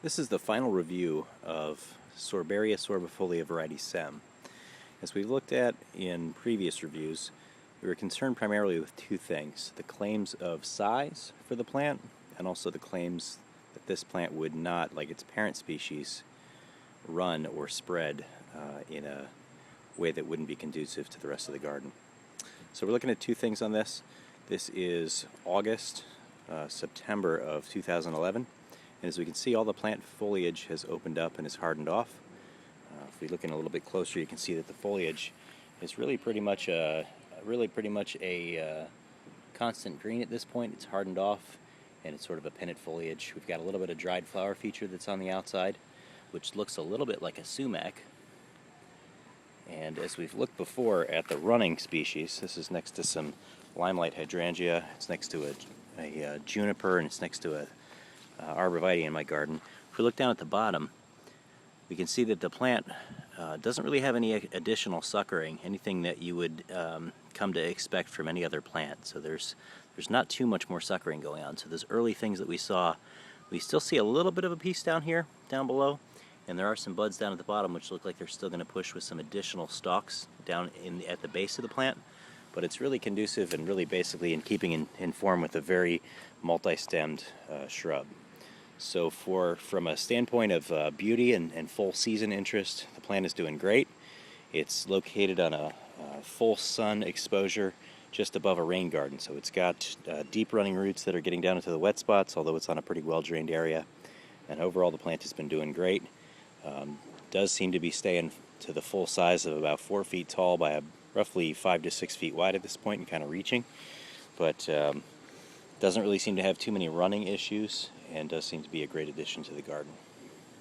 This is the final review of Sorbaria sorbifolia variety Sem. As we've looked at in previous reviews, we were concerned primarily with two things: the claims of size for the plant, and also the claims that this plant would not, like its parent species, run or spread in a way that wouldn't be conducive to the rest of the garden. So we're looking at two things on this. This is August, September of 2011. And as we can see, all the plant foliage has opened up and is hardened off. If we look in a little bit closer, you can see that the foliage is really pretty much a constant green at this point. It's hardened off, and it's sort of a pinnate foliage. We've got a little bit of dried flower feature that's on the outside, which looks a little bit like a sumac. And as we've looked before at the running species, this is next to some limelight hydrangea. It's next to a juniper, and it's next to a arborvitae in my garden. If we look down at the bottom, we can see that the plant doesn't really have any additional suckering, anything that you would come to expect from any other plant. So there's not too much more suckering going on. So those early things that we saw, we still see a little bit of a piece down here, down below, and there are some buds down at the bottom which look like they're still going to push with some additional stalks down at the base of the plant. But it's really conducive and really basically in keeping in form with a very multi-stemmed shrub. So from a standpoint of beauty and full season interest, the plant is doing great. It's located on a full sun exposure just above a rain garden, so it's got deep running roots that are getting down into the wet spots, although it's on a pretty well drained area. And overall the plant has been doing great. Does seem to be staying to the full size of about 4 feet tall by roughly 5 to 6 feet wide at this point and kind of reaching. But doesn't really seem to have too many running issues, and does seem to be a great addition to the garden.